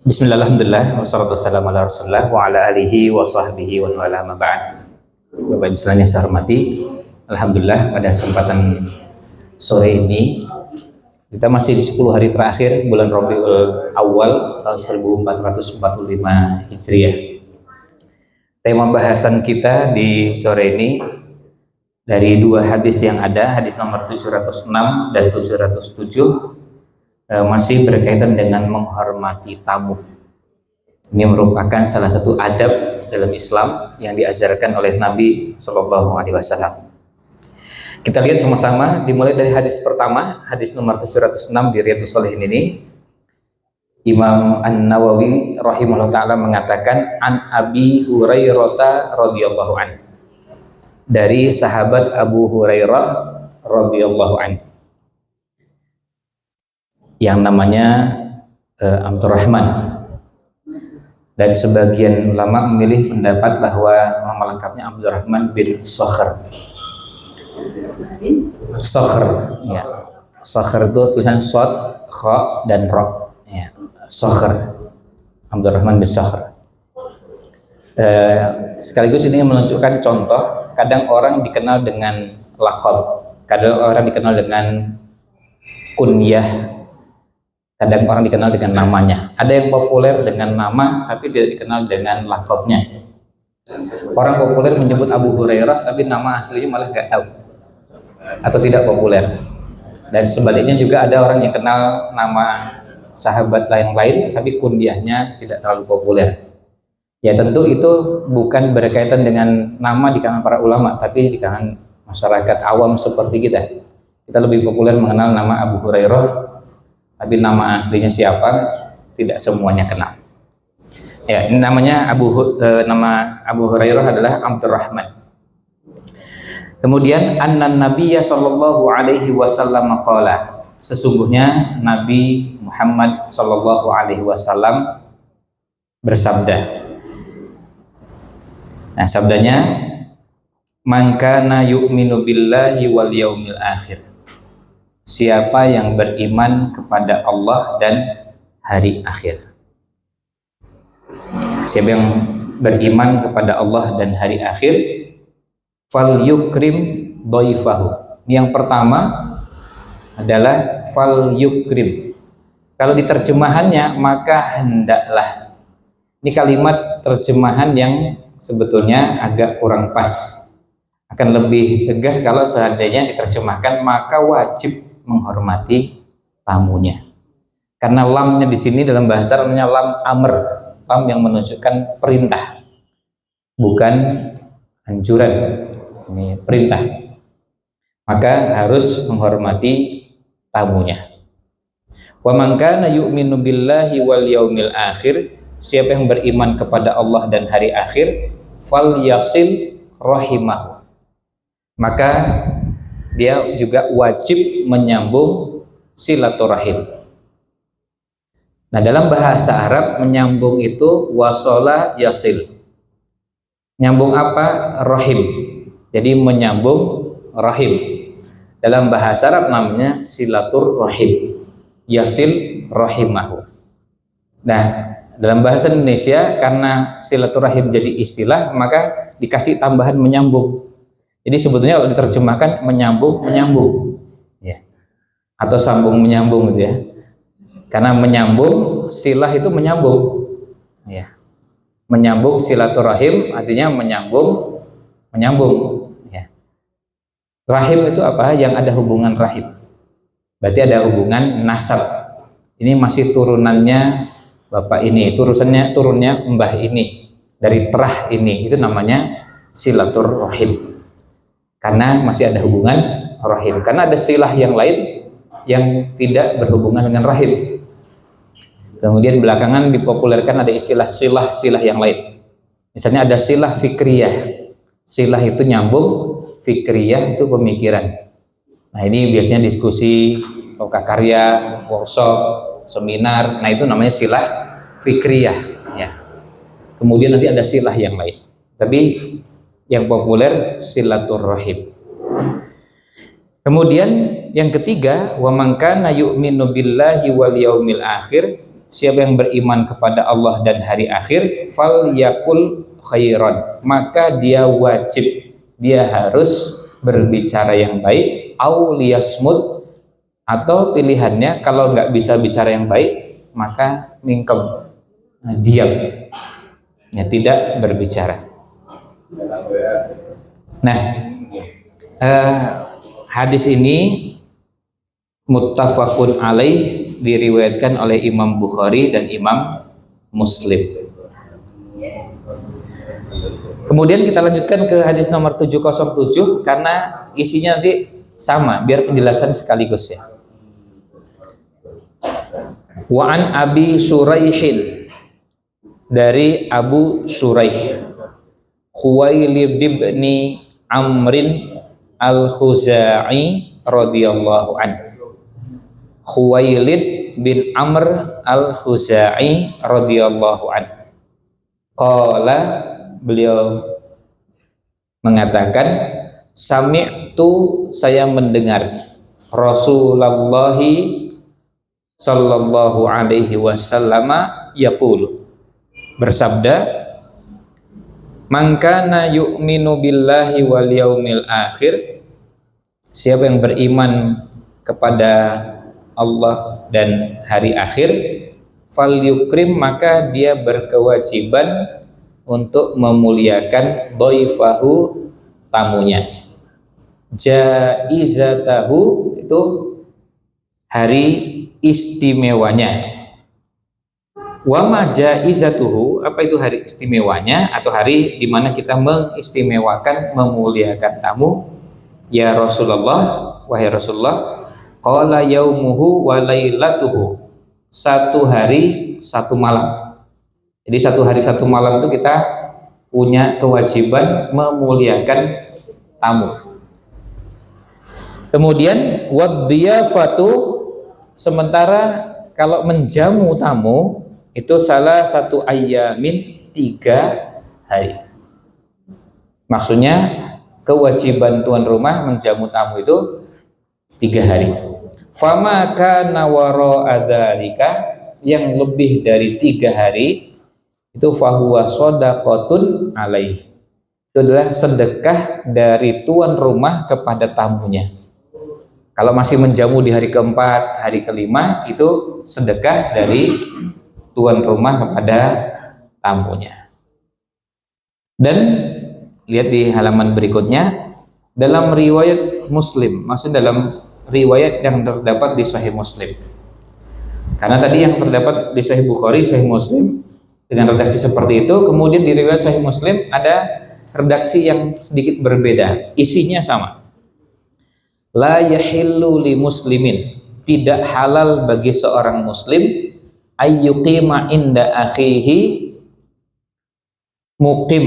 Bismillah, alhamdulillah, wassalatu wassalamu ala rasulillah wa ala alihi wa sahbihi wa wala ma ba'd. Bapak Ibu sekalian yang saya hormati, alhamdulillah pada kesempatan sore ini kita masih di 10 hari terakhir bulan Rabiul Awal tahun 1445 Hijriah. Tema bahasan kita di sore ini dari dua hadis yang ada, hadis nomor 706 dan 707, masih berkaitan dengan menghormati tamu. Ini merupakan salah satu adab dalam Islam yang diajarkan oleh Nabi Shallallahu Alaihi Wasallam. Kita lihat sama-sama, dimulai dari hadis pertama, hadis nomor 706 di Riyadhus Shalihin ini. Imam An-Nawawi rahimahullah ta'ala mengatakan, An Abi Hurairah radhiyallahu an, dari sahabat Abu Hurairah radhiyallahu an, yang namanya Abdurrahman, dan sebagian ulama memilih pendapat bahwa nama lengkapnya Abdurrahman bin Sakhr. Sakhr, ya. Sakhr itu tulisan shad, kha dan ra, ya. Sakhr, Abdurrahman bin Sakhr. Sekaligus ini menunjukkan contoh, kadang orang dikenal dengan laqab, kadang orang dikenal dengan kunyah, kadang orang dikenal dengan namanya. Ada yang populer dengan nama tapi tidak dikenal dengan laqabnya. Orang populer menyebut Abu Hurairah tapi nama aslinya malah nggak tahu atau tidak populer. Dan sebaliknya juga ada orang yang kenal nama sahabat lain tapi kunyahnya tidak terlalu populer. Ya tentu itu bukan berkaitan dengan nama di kalangan para ulama, tapi di kalangan masyarakat awam seperti kita. Kita lebih populer mengenal nama Abu Hurairah, tapi nama aslinya siapa tidak semuanya kenal. Ya, ini namanya nama Abu Hurairah adalah Abdurrahman. Kemudian annan Nabiyya sallallahu alaihi wasallam qala, sesungguhnya Nabi Muhammad sallallahu alaihi wasallam bersabda. Nah, sabdanya, man kana yu'minu billahi wal yaumil akhir, siapa yang beriman kepada Allah dan hari akhir. Siapa yang beriman kepada Allah dan hari akhir, fal yukrim dhaifahu. Yang pertama adalah fal yukrim. Kalau diterjemahannya maka hendaklah. Ini kalimat terjemahan yang sebetulnya agak kurang pas. Akan lebih tegas kalau seandainya diterjemahkan maka wajib menghormati tamunya. Karena lamnya di sini dalam bahasa namanya lam amr, lam yang menunjukkan perintah, bukan anjuran. Ini perintah. Maka harus menghormati tamunya. Wa man kana yu'minu billahi wal yaumil akhir, siapa yang beriman kepada Allah dan hari akhir, fal yasil rahimahu, maka dia juga wajib menyambung silaturahim. Nah, dalam bahasa Arab menyambung itu wasala yasil. Nyambung apa? Rahim. Jadi menyambung rahim. Dalam bahasa Arab namanya silaturahim. Yasil rahimahu. Nah, dalam bahasa Indonesia karena silaturahim jadi istilah, maka dikasih tambahan menyambung. Jadi sebetulnya kalau diterjemahkan menyambung, ya, atau sambung menyambung gitu ya. Karena menyambung, silah itu menyambung, ya. Menyambung silaturahim artinya menyambung, ya. Rahim itu apa? Yang ada hubungan rahim. Berarti ada hubungan nasab. Ini masih turunannya bapak ini, turunnya mbah ini, dari terah ini, itu namanya silaturahim. Karena masih ada hubungan rahim. Karena ada silah yang lain yang tidak berhubungan dengan rahim. Kemudian belakangan dipopulerkan ada istilah silah yang lain. Misalnya ada silah fikriyah. Silah itu nyambung, fikriyah itu pemikiran. Nah, ini biasanya diskusi, karya, workshop, seminar. Nah, itu namanya silah fikriyah, ya. Kemudian nanti ada silah yang lain. Tapi yang populer silaturahim. Kemudian yang ketiga, wa man kana yu'minu billahi wal yaumil akhir, siapa yang beriman kepada Allah dan hari akhir, falyakul khairan, maka dia wajib, dia harus berbicara yang baik, au liyasmut, atau pilihannya kalau nggak bisa bicara yang baik maka mingkem, diam, ya tidak berbicara. Nah, hadis ini muttafaqun alaih, diriwayatkan oleh Imam Bukhari dan Imam Muslim. Kemudian kita lanjutkan ke hadis nomor 707 karena isinya nanti sama, biar penjelasan sekaligus ya. Wa an Abi Suraihin, dari Abu Suraih, Khuwailid bin Amrin al-Khuzai radhiyallahu anhu. Khuwailid bin Amr al-Khuzai radhiyallahu anhu. Qala, beliau mengatakan, sami'tu, saya mendengar Rasulullah sallallahu alaihi wasallam yaqul, bersabda, man kana yu'minu billahi wal yaumil akhir, siapa yang beriman kepada Allah dan hari akhir, fal yukrim, maka dia berkewajiban untuk memuliakan dhaifahu, tamunya. Jaizatahu, itu hari istimewanya. Wa ma jaizatuhu, apa itu hari istimewanya atau hari di mana kita mengistimewakan, memuliakan tamu? Ya Rasulullah, wahai Rasulullah, qala yaumuhu wa lailatuhu, satu hari satu malam. Jadi satu hari satu malam itu kita punya kewajiban memuliakan tamu. Kemudian wadhiyafatu, sementara kalau menjamu tamu itu salah satu ayyamin, 3 hari. Maksudnya kewajiban tuan rumah menjamu tamu itu 3 hari. Fama kana wara'a dzalika, yang lebih dari 3 hari itu fahuwa shadaqatun alaih, itu adalah sedekah dari tuan rumah kepada tamunya. Kalau masih menjamu di hari keempat, hari kelima, itu sedekah dari tuan rumah kepada tamunya. Dan lihat di halaman berikutnya, dalam riwayat Muslim, maksud dalam riwayat yang terdapat di Sahih Muslim. Karena tadi yang terdapat di Sahih Bukhari, Sahih Muslim dengan redaksi seperti itu, kemudian di riwayat Sahih Muslim ada redaksi yang sedikit berbeda, isinya sama. La yahillu li muslimin, tidak halal bagi seorang muslim ayyuqima inda akhihi, muqim,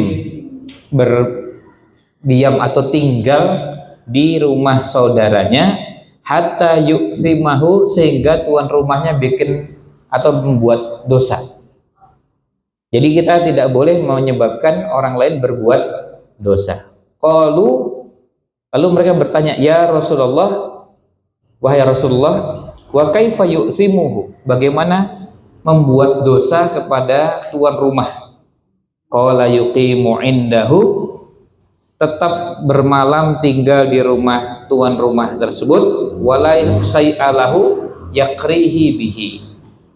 berdiam atau tinggal di rumah saudaranya, hatta yu'thimahu, sehingga tuan rumahnya bikin atau membuat dosa. Jadi kita tidak boleh menyebabkan orang lain berbuat dosa. Lalu mereka bertanya, ya Rasulullah, wahai Rasulullah, wa kaifa yu'thimuhu, bagaimana membuat dosa kepada tuan rumah? Qala yuqimu indahu, tetap bermalam tinggal di rumah tuan rumah tersebut, wala say'alahu yakrihi bihi,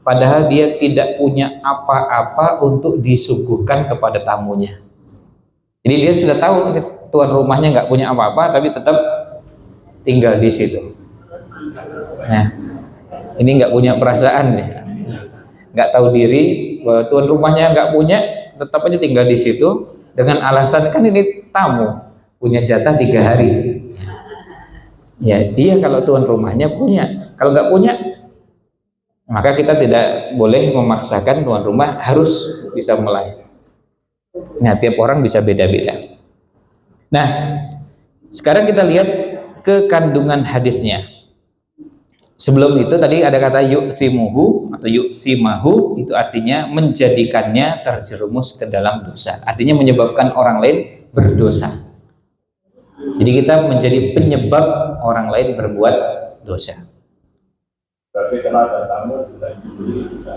padahal dia tidak punya apa-apa untuk disuguhkan kepada tamunya. Jadi dia sudah tahu tuan rumahnya nggak punya apa-apa, tapi tetap tinggal di situ. Nah, ini nggak punya perasaan ya, nggak tahu diri bahwa tuan rumahnya nggak punya, tetap aja tinggal di situ dengan alasan kan ini tamu, punya jatah 3 hari. Ya dia kalau tuan rumahnya punya, kalau nggak punya maka kita tidak boleh memaksakan tuan rumah harus bisa melayani. Nah, tiap orang bisa beda-beda. Nah, sekarang kita lihat ke kandungan hadisnya. Sebelum itu tadi ada kata yu'thimuhu atau yu'thimahu, itu artinya menjadikannya terjerumus ke dalam dosa. Artinya menyebabkan orang lain berdosa. Jadi kita menjadi penyebab orang lain berbuat dosa. Berarti kalau ada tamu tidak dosa.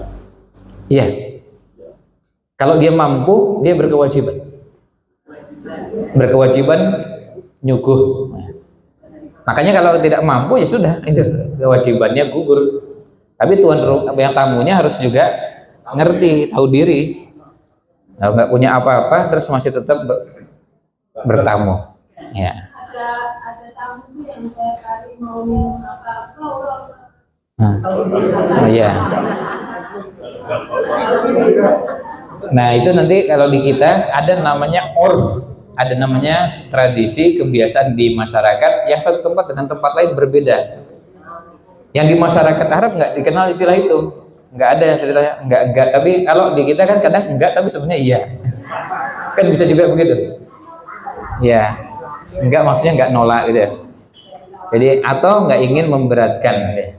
Iya. Kalau dia mampu, dia berkewajiban nyuguh. Makanya kalau tidak mampu ya sudah, itu kewajibannya gugur. Tapi tuan yang tamunya harus juga ngerti, tahu diri. Nah, nggak punya apa-apa terus masih tetap bertamu. Ya. Ada tamu yang saya kali mau minum apa-apa. Oh iya. Nah itu nanti kalau di kita ada namanya urf, ada namanya tradisi kebiasaan di masyarakat yang satu tempat dengan tempat lain berbeda. Yang di masyarakat Arab nggak dikenal istilah itu, nggak ada yang ceritanya enggak. Tapi kalau di kita kan kadang enggak tapi sebenarnya iya, kan bisa juga begitu. Ya, enggak maksudnya enggak nolak gitu ya. Jadi atau nggak ingin memberatkan. Ya.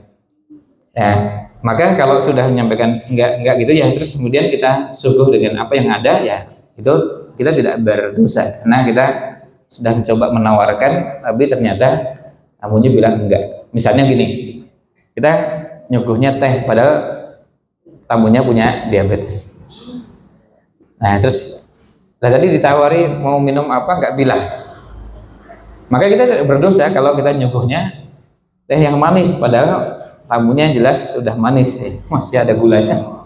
Ya, maka kalau sudah menyampaikan enggak gitu ya, terus kemudian kita suguh dengan apa yang ada ya, itu kita tidak berdosa. Nah kita sudah mencoba menawarkan, tapi ternyata tamunya bilang enggak. Misalnya gini, kita nyuguhnya teh, padahal tamunya punya diabetes. Nah terus tadi ditawari mau minum apa enggak bilang. Maka kita tidak berdosa kalau kita nyuguhnya teh yang manis, padahal tamunya jelas sudah manis, masih ada gulanya,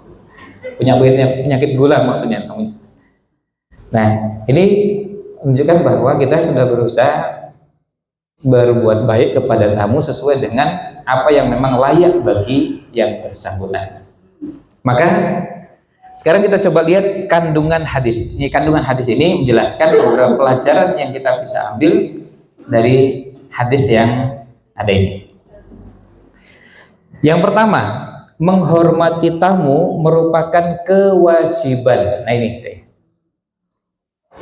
penyakit gula maksudnya tamunya. Nah ini menunjukkan bahwa kita sudah berusaha berbuat baik kepada tamu sesuai dengan apa yang memang layak bagi yang bersangkutan. Maka sekarang kita coba lihat kandungan hadis. Ini kandungan hadis ini menjelaskan beberapa pelajaran yang kita bisa ambil dari hadis yang ada ini. Yang pertama, menghormati tamu merupakan kewajiban. Nah ini,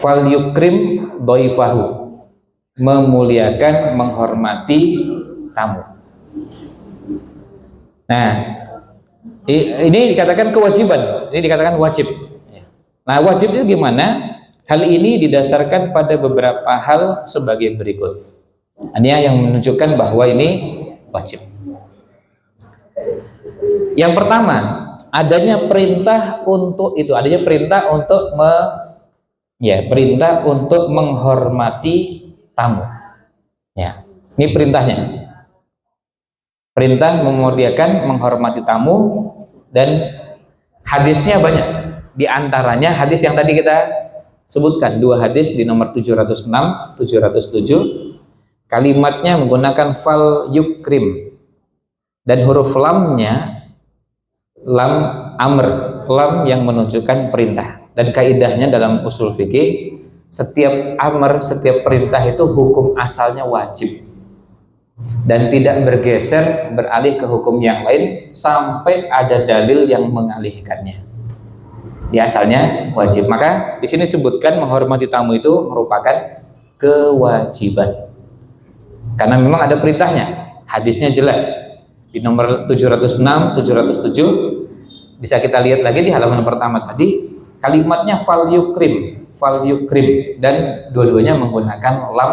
fal yukrim dhaifahu, memuliakan, menghormati tamu. Nah, ini dikatakan kewajiban, ini dikatakan wajib. Nah, wajib itu gimana? Hal ini didasarkan pada beberapa hal sebagai berikut. Ini yang menunjukkan bahwa ini wajib. Yang pertama, adanya perintah untuk itu, adanya perintah untuk perintah untuk menghormati tamu. Ya, ini perintahnya. Perintah memuliakan, menghormati tamu, dan hadisnya banyak. Di antaranya hadis yang tadi kita sebutkan, dua hadis di nomor 706, 707. Kalimatnya menggunakan fal yukrim dan huruf lamnya lam amr, lam yang menunjukkan perintah. Dan kaidahnya dalam usul fikih, setiap amr, setiap perintah itu hukum asalnya wajib dan tidak bergeser beralih ke hukum yang lain sampai ada dalil yang mengalihkannya. Di asalnya wajib. Maka di sini sebutkan menghormati tamu itu merupakan kewajiban. Karena memang ada perintahnya. Hadisnya jelas. Di nomor 706, 707 bisa kita lihat lagi di halaman pertama tadi, kalimatnya fal yukrim, dan dua-duanya menggunakan lam,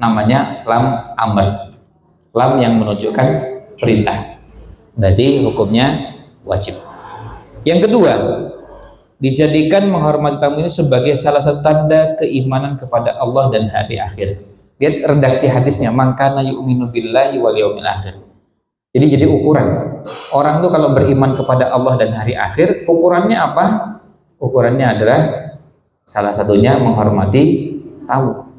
namanya lam amr, lam yang menunjukkan perintah. Berarti hukumnya wajib. Yang kedua, dijadikan menghormati tamu ini sebagai salah satu tanda keimanan kepada Allah dan hari akhir. Lihat redaksi hadisnya, mangkana yu'minu billahi wal yaumil akhir. Jadi ukuran orang tuh kalau beriman kepada Allah dan hari akhir, ukurannya apa? Ukurannya adalah salah satunya menghormati tamu.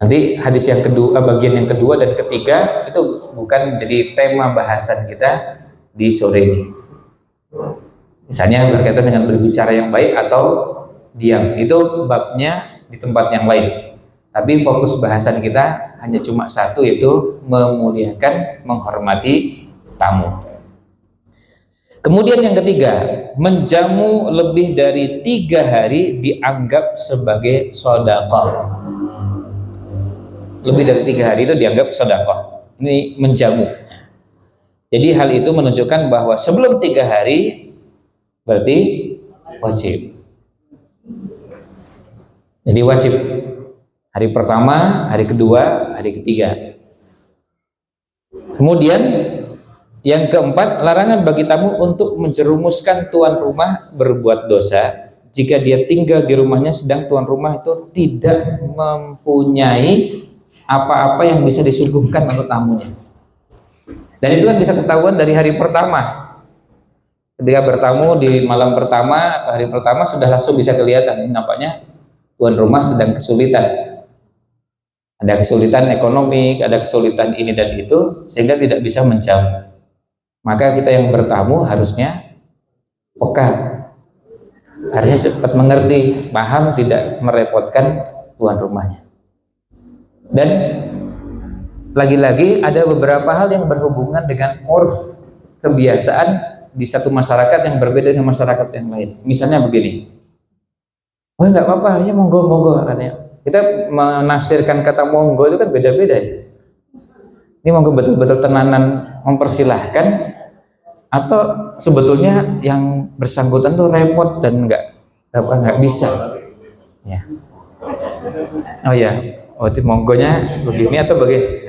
Nanti hadis yang kedua, bagian yang kedua dan ketiga itu bukan jadi tema bahasan kita di sore ini. Misalnya berkaitan dengan berbicara yang baik atau diam, itu babnya di tempat yang lain. Tapi fokus bahasan kita hanya cuma satu, yaitu memuliakan, menghormati tamu. Kemudian yang ketiga, menjamu lebih dari 3 hari dianggap sebagai sedekah. Lebih dari 3 hari itu dianggap sedekah. Ini menjamu. Jadi hal itu menunjukkan bahwa sebelum 3 hari berarti wajib. Jadi wajib. Hari pertama, hari kedua, hari ketiga. Kemudian Yang keempat, larangan bagi tamu untuk menjerumuskan tuan rumah berbuat dosa jika dia tinggal di rumahnya sedang tuan rumah itu tidak mempunyai apa-apa yang bisa disuguhkan untuk tamunya. Dan itu kan bisa ketahuan dari hari pertama. Ketika bertamu di malam pertama atau hari pertama sudah langsung bisa kelihatan, ini nampaknya tuan rumah sedang kesulitan. Ada kesulitan ekonomi, ada kesulitan ini dan itu, sehingga tidak bisa menjamu. Maka kita yang bertamu harusnya peka, harusnya cepat mengerti, paham, tidak merepotkan tuan rumahnya. Dan lagi-lagi ada beberapa hal yang berhubungan dengan urf, kebiasaan di satu masyarakat yang berbeda dengan masyarakat yang lain. Misalnya begini, oh nggak apa-apa, ya monggo monggo katanya. Kita menafsirkan kata monggo itu kan beda-beda ya. Ini monggo betul-betul tenanan mempersilahkan, atau sebetulnya yang bersangkutan tuh repot dan nggak bisa. Ya. Oh ya, itu monggonya begini atau begini?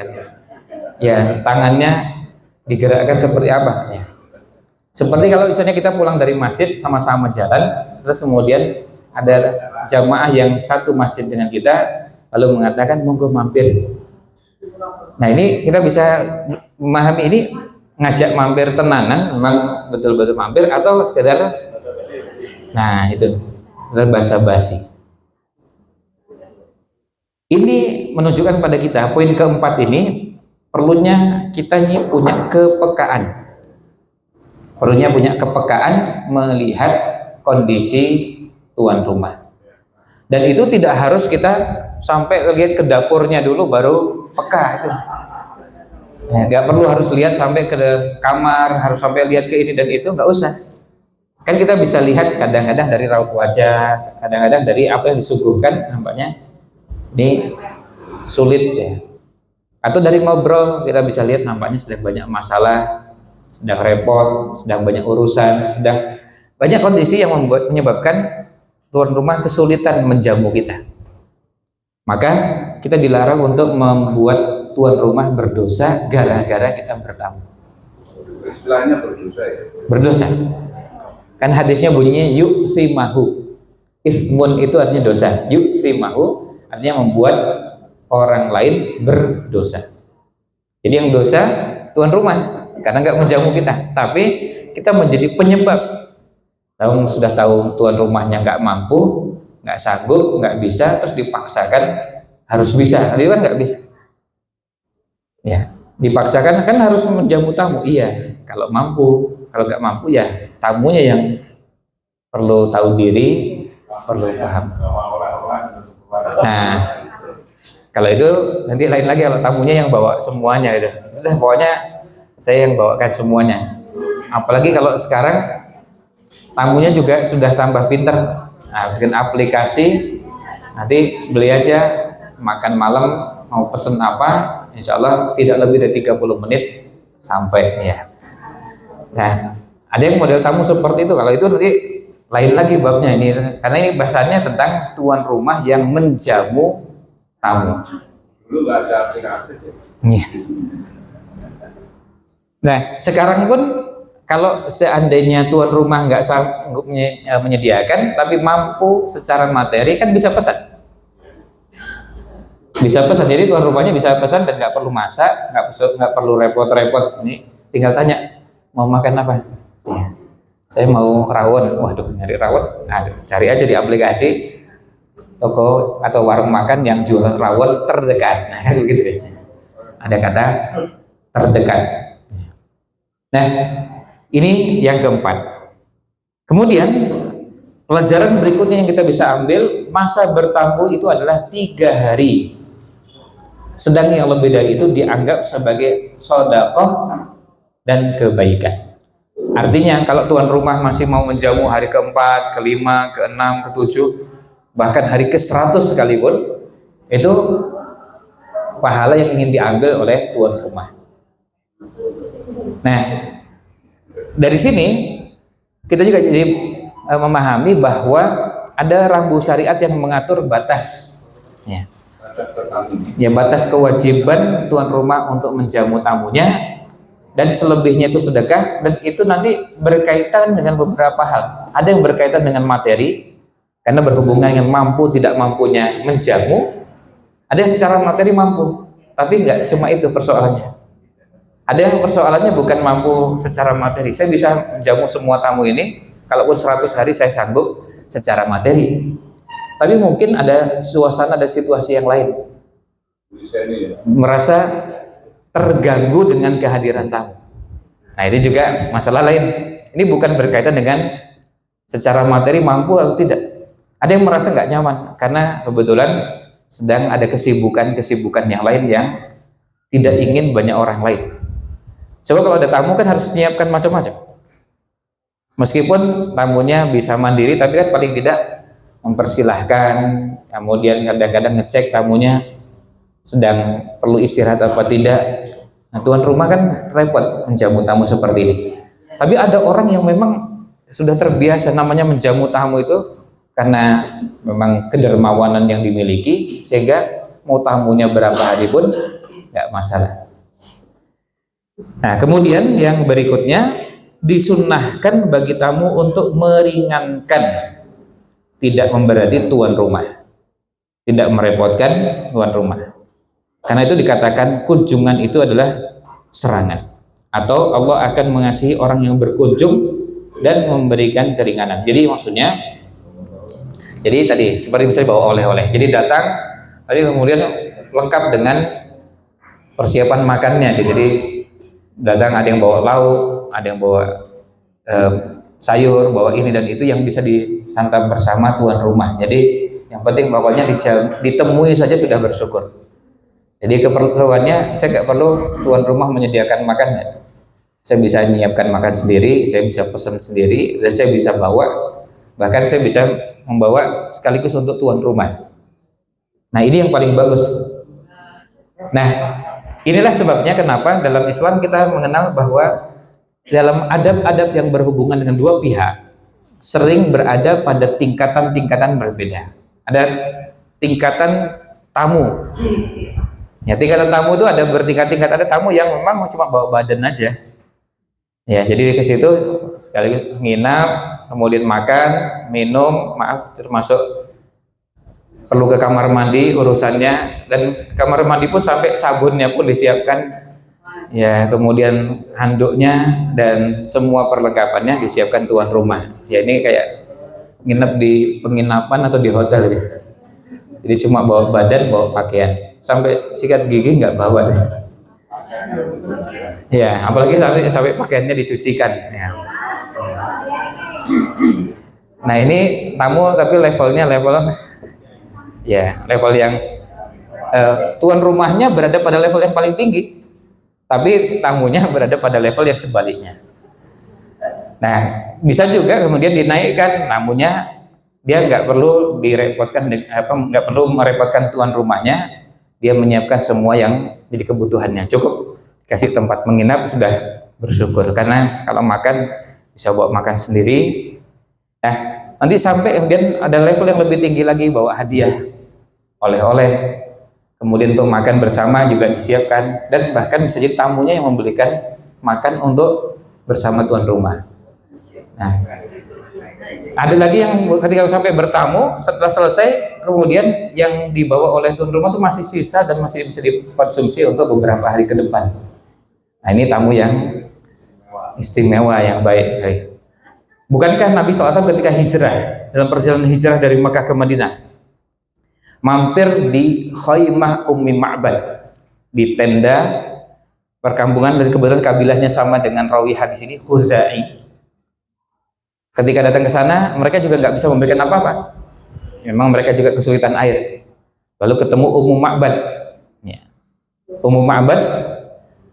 Ya, tangannya digerakkan seperti apa? Ya. Seperti kalau misalnya kita pulang dari masjid sama-sama jalan, terus kemudian ada jamaah yang satu masjid dengan kita, lalu mengatakan monggo mampir. Nah ini kita bisa memahami ini ngajak mampir tenanan, memang betul-betul mampir atau sekedar, nah itu basa-basi. Ini menunjukkan pada kita poin keempat ini perlunya kita ini punya kepekaan. Perlunya punya kepekaan melihat kondisi tuan rumah. Dan itu tidak harus kita sampai lihat ke dapurnya dulu baru peka itu. Ya, nggak perlu harus lihat sampai ke kamar, harus sampai lihat ke ini dan itu, nggak usah. Kan kita bisa lihat kadang-kadang dari raut wajah, kadang-kadang dari apa yang disuguhkan, nampaknya ini sulit ya. Atau dari ngobrol kita bisa lihat nampaknya sedang banyak masalah, sedang repot, sedang banyak urusan, sedang banyak kondisi yang menyebabkan tuan rumah kesulitan menjamu kita. Maka kita dilarang untuk membuat tuan rumah berdosa gara-gara kita bertamu. Istilahnya berdosa ya? Berdosa. Kan hadisnya bunyinya yu'simahu. Ismun itu artinya dosa. Yu'simahu artinya membuat orang lain berdosa. Jadi yang dosa tuan rumah karena nggak menjamu kita, tapi kita menjadi penyebab. Sudah tahu tuan rumahnya nggak mampu, nggak sanggup, nggak bisa, terus dipaksakan harus bisa, itu kan nggak bisa. Ya, dipaksakan kan harus menjamu tamu, iya. Kalau mampu, kalau nggak mampu ya tamunya yang perlu tahu diri, perlu paham. Nah, kalau itu nanti lain lagi kalau tamunya yang bawa semuanya itu. Sudah pokoknya saya yang bawakan semuanya. Apalagi kalau sekarang tamunya juga sudah tambah pinter. Nah, bikin aplikasi, nanti beli aja makan malam mau pesen apa, insya Allah tidak lebih dari 30 menit sampai ya. Nah, ada yang model tamu seperti itu. Kalau itu nanti lain lagi babnya ini, karena ini bahasannya tentang tuan rumah yang menjamu tamu. Dulu nggak ada aplikasi. Ya. Nah, sekarang pun kalau seandainya tuan rumah nggak sanggup menyediakan, tapi mampu secara materi kan bisa pesan. Bisa pesan, jadi tuan rumahnya bisa pesan dan nggak perlu masak, nggak perlu repot-repot. Ini tinggal tanya mau makan apa. Ya. Saya mau rawon, waduh nyari rawon, cari aja di aplikasi toko atau warung makan yang jual rawon terdekat. Nah gitu biasanya. Ada kata terdekat. Nah ini yang keempat. Kemudian pelajaran berikutnya yang kita bisa ambil, masa bertamu itu adalah 3 hari. Sedang yang lebih dari itu dianggap sebagai sedekah dan kebaikan. Artinya kalau tuan rumah masih mau menjamu hari keempat, kelima, keenam, ketujuh, bahkan hari ke-100 sekalipun, itu pahala yang ingin diambil oleh tuan rumah. Nah, dari sini kita juga jadi memahami bahwa ada rambu syariat yang mengatur batas, ya, batas kewajiban tuan rumah untuk menjamu tamunya dan selebihnya itu sedekah, dan itu nanti berkaitan dengan beberapa hal. Ada yang berkaitan dengan materi karena berhubungan dengan mampu tidak mampunya menjamu. Ada yang secara materi mampu, tapi nggak cuma itu persoalannya. Ada yang persoalannya bukan mampu secara materi. Saya bisa menjamu semua tamu ini, kalaupun 100 hari saya sanggup secara materi. Tapi mungkin ada suasana dan situasi yang lain. Merasa terganggu dengan kehadiran tamu. Nah, itu juga masalah lain. Ini bukan berkaitan dengan secara materi mampu atau tidak. Ada yang merasa nggak nyaman karena kebetulan sedang ada kesibukan yang lain yang tidak ingin banyak orang lain. Coba kalau ada tamu kan harus menyiapkan macam-macam. Meskipun tamunya bisa mandiri, tapi kan paling tidak mempersilahkan, kemudian kadang-kadang ngecek tamunya sedang perlu istirahat apa tidak. Nah, tuan rumah kan repot menjamu tamu seperti ini. Tapi ada orang yang memang sudah terbiasa namanya menjamu tamu itu karena memang kedermawanan yang dimiliki, sehingga mau tamunya berapa hari pun nggak masalah. Nah, kemudian yang berikutnya, disunnahkan bagi tamu untuk meringankan, tidak memberati tuan rumah, tidak merepotkan tuan rumah. Karena itu dikatakan kunjungan itu adalah serangan, atau Allah akan mengasihi orang yang berkunjung dan memberikan keringanan. Jadi maksudnya, jadi tadi seperti misalnya bawa oleh-oleh, jadi datang, tapi kemudian lengkap dengan persiapan makannya. Jadi datang ada yang bawa lauk, ada yang bawa sayur, bawa ini dan itu yang bisa disantap bersama tuan rumah. Jadi yang penting bapaknya ditemui saja sudah bersyukur. Jadi keperluannya saya nggak perlu tuan rumah menyediakan makannya. Saya bisa menyiapkan makan sendiri, saya bisa pesan sendiri, dan saya bisa bawa. Bahkan saya bisa membawa sekaligus untuk tuan rumah. Nah, ini yang paling bagus. Nah, inilah sebabnya kenapa dalam Islam kita mengenal bahwa dalam adab-adab yang berhubungan dengan dua pihak sering berada pada tingkatan-tingkatan berbeda. Ada tingkatan tamu. Ya, tingkatan tamu itu ada bertingkat-tingkat. Ada tamu yang memang cuma bawa badan aja. Ya, jadi ke situ sekali nginap, kemudian makan, minum, termasuk perlu ke kamar mandi urusannya, dan kamar mandi pun sampai sabunnya pun disiapkan. Ya, kemudian handuknya dan semua perlengkapannya disiapkan tuan rumah. Ya, ini kayak nginep di penginapan atau di hotel ya. Jadi cuma bawa badan, bawa pakaian, sampai sikat gigi nggak bawa. Ya, apalagi sampai pakaiannya dicucikan. Ya. Nah, ini tamu tapi level yang tuan rumahnya berada pada level yang paling tinggi, tapi tamunya berada pada level yang sebaliknya. Nah, bisa juga kemudian dinaikkan tamunya, dia nggak perlu direpotkan, nggak perlu merepotkan tuan rumahnya, dia menyiapkan semua yang jadi kebutuhannya, cukup kasih tempat menginap sudah bersyukur. Karena kalau makan bisa bawa makan sendiri. Nah, nanti sampai kemudian ada level yang lebih tinggi lagi, bawa hadiah, oleh-oleh, kemudian untuk makan bersama juga disiapkan, dan bahkan bisa jadi tamunya yang membelikan makan untuk bersama tuan rumah. Nah, ada lagi yang ketika sampai bertamu, setelah selesai kemudian yang dibawa oleh tuan rumah itu masih sisa dan masih bisa dikonsumsi untuk beberapa hari ke depan. Nah, ini tamu yang istimewa, yang baik. Bukankah Nabi SAW ketika hijrah, dalam perjalanan hijrah dari Mekah ke Madinah, mampir di Khaymah Ummi Ma'bad, di tenda perkampungan, dan kebetulan kabilahnya sama dengan rawi hadis ini, Khuzai. Ketika datang ke sana, mereka juga nggak bisa memberikan apa-apa. Memang mereka juga kesulitan air. Lalu ketemu Ummu Ma'bad. Ya. Ummu Ma'bad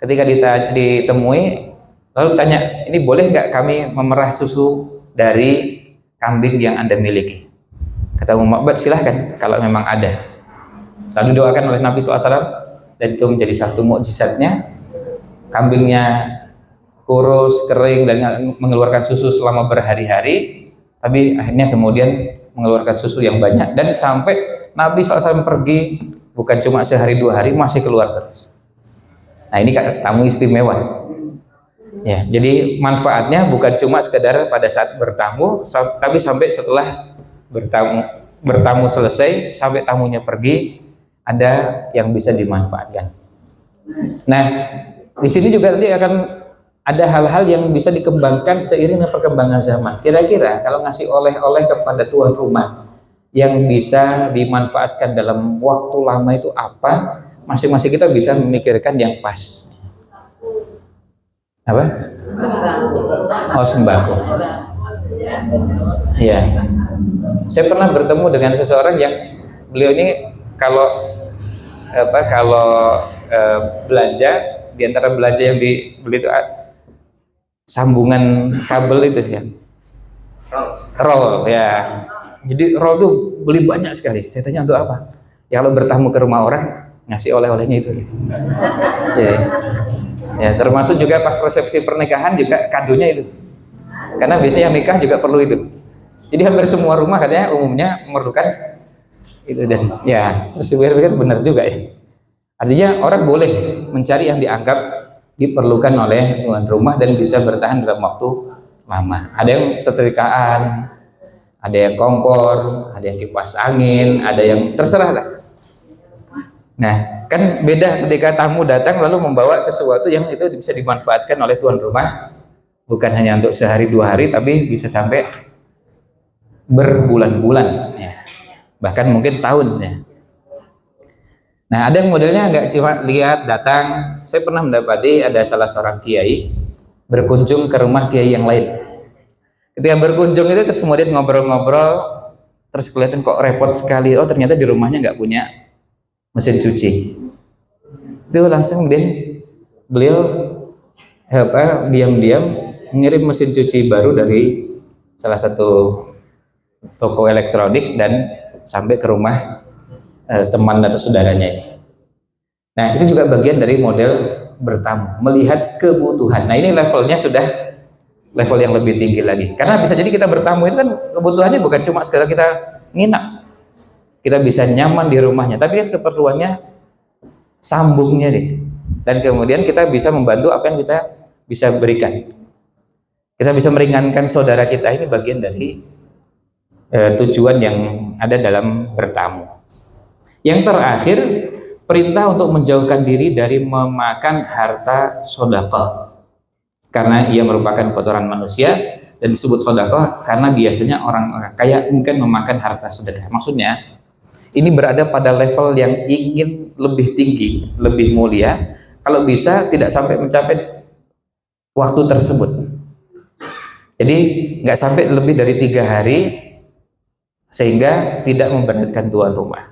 ketika ditemui, lalu tanya, ini boleh nggak kami memerah susu dari kambing yang Anda miliki? Kata Ummu Ma'bad, silahkan kalau memang ada. Lalu doakan oleh Nabi SAW, dan itu menjadi satu mukjizatnya. Kambingnya kurus, kering, dan mengeluarkan susu selama berhari-hari, tapi akhirnya kemudian mengeluarkan susu yang banyak, dan sampai Nabi SAW pergi bukan cuma sehari dua hari, masih keluar terus. Nah, ini tamu istimewa. Ya, jadi manfaatnya bukan cuma sekedar pada saat bertamu, tapi sampai setelah bertamu selesai, sampai tamunya pergi, ada yang bisa dimanfaatkan. Nah, di sini juga nanti akan ada hal-hal yang bisa dikembangkan seiring dengan perkembangan zaman. Kira-kira kalau ngasih oleh-oleh kepada tuan rumah yang bisa dimanfaatkan dalam waktu lama itu apa? Masing-masing kita bisa memikirkan yang pas. Apa? Oh, sembako. Ya. Saya pernah bertemu dengan seseorang yang beliau ini kalau belanja, di antara belanja yang dibeli itu sambungan kabel itu ya. Roll ya. Jadi roll tuh beli banyak sekali. Saya tanya untuk apa? Ya kalau bertamu ke rumah orang ngasih oleh-olehnya itu. Ya. Ya, termasuk juga pas resepsi pernikahan juga kadonya itu. Karena biasanya yang nikah juga perlu itu. Jadi hampir semua rumah katanya umumnya memerlukan itu, dan ya terus pikir-pikir benar juga ya. Artinya orang boleh mencari yang dianggap diperlukan oleh tuan rumah dan bisa bertahan dalam waktu lama. Ada yang setrikaan, ada yang kompor, ada yang kipas angin, ada yang terserah lah. Nah, kan beda ketika tamu datang lalu membawa sesuatu yang itu bisa dimanfaatkan oleh tuan rumah, bukan hanya untuk sehari dua hari, tapi bisa sampai berbulan-bulan, ya. Bahkan mungkin tahun. Ya. Nah, ada yang modelnya nggak cuma lihat datang. Saya pernah mendapati ada salah seorang kiai berkunjung ke rumah kiai yang lain. Ketika berkunjung itu terus kemudian ngobrol-ngobrol, terus kelihatan kok repot sekali. Oh, ternyata di rumahnya nggak punya mesin cuci. Itu langsung kemudian beliau diam-diam mengirim mesin cuci baru dari salah satu toko elektronik dan sampai ke rumah teman atau saudaranya ini. Nah, itu juga bagian dari model bertamu, melihat kebutuhan. Nah, ini levelnya sudah level yang lebih tinggi lagi. Karena bisa jadi kita bertamu itu kan kebutuhannya bukan cuma sekedar kita nginap. Kita bisa nyaman di rumahnya, tapi kan keperluannya sambungnya deh. Dan kemudian kita bisa membantu apa yang kita bisa berikan. Kita bisa meringankan saudara kita, ini bagian dari tujuan yang ada dalam bertamu. Yang terakhir, perintah untuk menjauhkan diri dari memakan harta sedekah. Karena ia merupakan kotoran manusia dan disebut sedekah karena biasanya orang-orang kaya mungkin memakan harta sedekah. Maksudnya ini berada pada level yang ingin lebih tinggi, lebih mulia. Kalau bisa tidak sampai mencapai waktu tersebut. Jadi nggak sampai lebih dari 3 hari sehingga tidak memberatkan tuan rumah.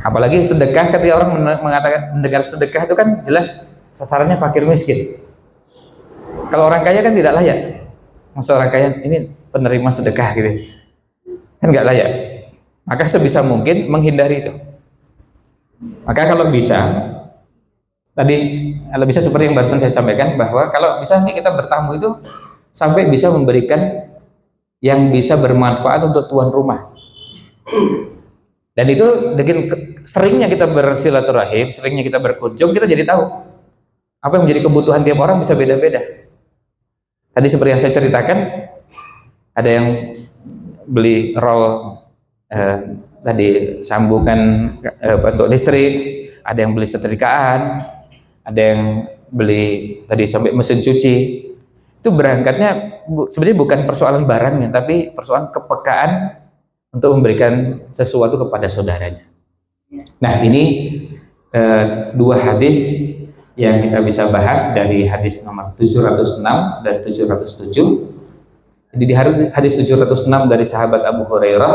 Apalagi sedekah, ketika orang mengatakan mendengar sedekah itu kan jelas sasarannya fakir miskin. Kalau orang kaya kan tidak layak. Masa orang kaya ini penerima sedekah gitu, kan nggak layak. Maka sebisa mungkin menghindari itu. Maka kalau bisa, kalau bisa seperti yang barusan saya sampaikan, bahwa kalau bisa nih kita bertamu itu sampai bisa memberikan yang bisa bermanfaat untuk tuan rumah. Dan itu dengan seringnya kita bersilaturahim, seringnya kita berkunjung, kita jadi tahu apa yang menjadi kebutuhan tiap orang bisa beda-beda. Tadi seperti yang saya ceritakan, ada yang beli roll tadi sambungan untuk listrik, ada yang beli setrikaan, ada yang beli tadi sampai mesin cuci. Itu berangkatnya sebenarnya bukan persoalan barangnya, tapi persoalan kepekaan untuk memberikan sesuatu kepada saudaranya. Nah, ini 2 hadis yang kita bisa bahas dari hadis nomor 706 dan 707. Jadi di hadis 706 dari sahabat Abu Hurairah,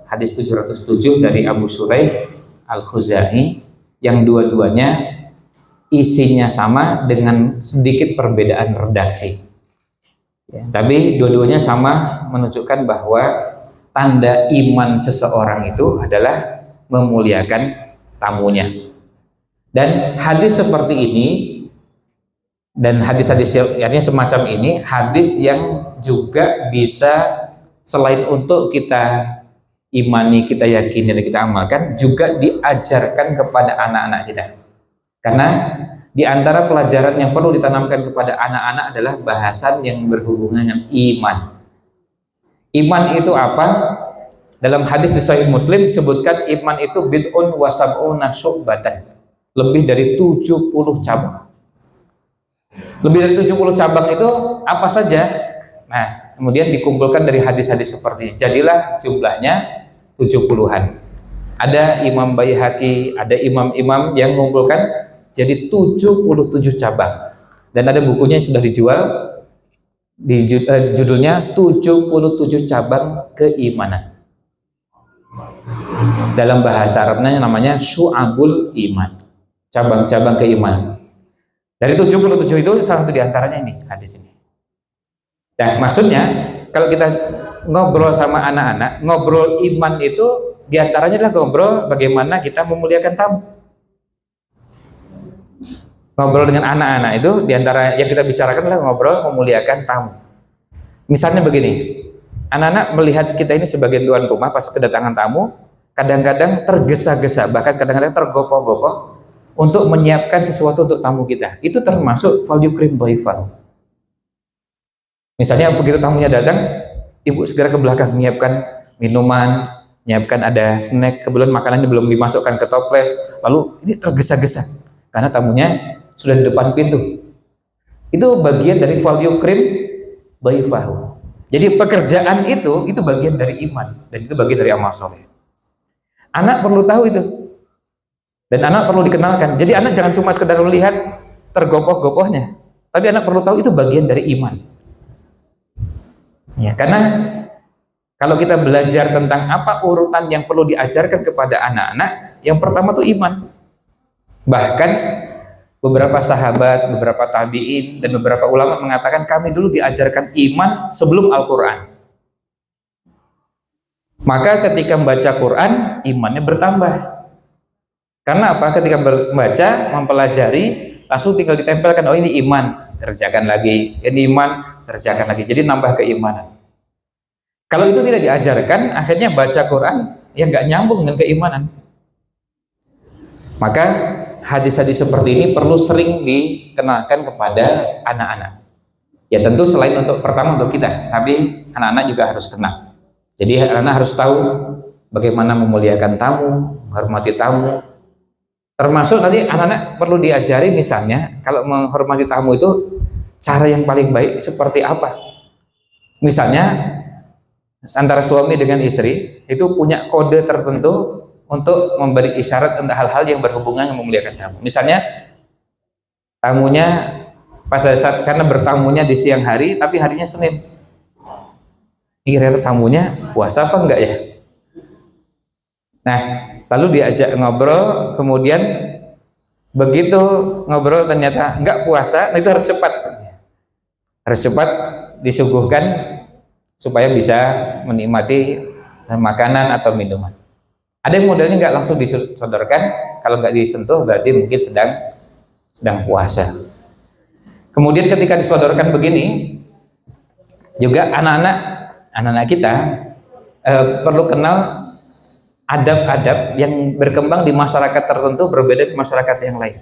hadis 707 dari Abu Suraih Al-Khuzai, yang dua-duanya isinya sama dengan sedikit perbedaan redaksi. Ya, tapi dua-duanya sama menunjukkan bahwa tanda iman seseorang itu adalah memuliakan tamunya. Dan hadis seperti ini dan hadis-hadis artinya semacam ini, hadis yang juga bisa selain untuk kita imani, kita yakini dan kita amalkan, juga diajarkan kepada anak-anak kita. Karena di antara pelajaran yang perlu ditanamkan kepada anak-anak adalah bahasan yang berhubungan dengan iman. Iman itu apa? Dalam hadis di Sahih Muslim disebutkan iman itu bid'un wa sab'una syu'batan. Lebih dari 70 cabang. Lebih dari 70 cabang itu apa saja? Nah, kemudian dikumpulkan dari hadis-hadis seperti ini. Jadilah jumlahnya 70-an. Ada Imam Baihaqi, ada imam-imam yang mengumpulkan jadi 77 cabang. Dan ada bukunya yang sudah dijual di judulnya 77 cabang keimanan. Dalam bahasa Arabnya namanya Syu'abul Iman, cabang-cabang keimanan. Dari 77 itu salah satu diantaranya ini hadis ini. Nah, maksudnya kalau kita ngobrol sama anak-anak, ngobrol iman itu diantaranya adalah ngobrol bagaimana kita memuliakan tamu. Ngobrol dengan anak-anak itu diantara yang kita bicarakan adalah ngobrol memuliakan tamu. Misalnya begini, anak-anak melihat kita ini sebagai tuan rumah pas kedatangan tamu, kadang-kadang tergesa-gesa, bahkan kadang-kadang tergopoh-gopoh untuk menyiapkan sesuatu untuk tamu kita. Itu termasuk fal yukrim dhaifah. Misalnya begitu tamunya datang, ibu segera ke belakang menyiapkan minuman, menyiapkan ada snack, kebetulan makanannya belum dimasukkan ke toples, lalu ini tergesa-gesa karena tamunya sudah di depan pintu. Itu bagian dari fal yukrim dhaifah. Jadi pekerjaan itu bagian dari iman dan itu bagian dari amal soleh. Anak perlu tahu itu. Dan anak perlu dikenalkan. Jadi anak jangan cuma sekedar melihat tergopoh-gopohnya, tapi anak perlu tahu itu bagian dari iman. Ya, karena kalau kita belajar tentang apa urutan yang perlu diajarkan kepada anak-anak, yang pertama itu iman. Bahkan beberapa sahabat, beberapa tabi'in, dan beberapa ulama mengatakan kami dulu diajarkan iman sebelum Al-Quran. Maka ketika membaca Quran, imannya bertambah. Karena apa? Ketika membaca, mempelajari, langsung tinggal ditempelkan, oh ini iman, kerjakan lagi, ini iman, kerjakan lagi. Jadi nambah keimanan. Kalau itu tidak diajarkan, akhirnya baca Quran yang nggak nyambung dengan keimanan. Maka hadis-hadis seperti ini perlu sering dikenalkan kepada anak-anak. Ya tentu selain untuk pertama untuk kita, tapi anak-anak juga harus kenal. Jadi anak-anak harus tahu bagaimana memuliakan tamu, menghormati tamu. Termasuk tadi anak-anak perlu diajari misalnya kalau menghormati tamu itu cara yang paling baik seperti apa. Misalnya antara suami dengan istri itu punya kode tertentu untuk memberi isyarat tentang hal-hal yang berhubungan dengan memuliakan tamu. Misalnya tamunya pas saat karena bertamunya di siang hari tapi harinya Senin. Kira-kira tamunya puasa apa enggak ya? Nah, lalu diajak ngobrol, kemudian begitu ngobrol ternyata enggak puasa, nah itu harus cepat. Harus cepat disuguhkan supaya bisa menikmati makanan atau minuman. Ada yang modelnya nggak langsung disodorkan, kalau nggak disentuh berarti mungkin sedang puasa. Kemudian ketika disodorkan begini, juga anak-anak kita perlu kenal adab-adab yang berkembang di masyarakat tertentu berbeda dari masyarakat yang lain.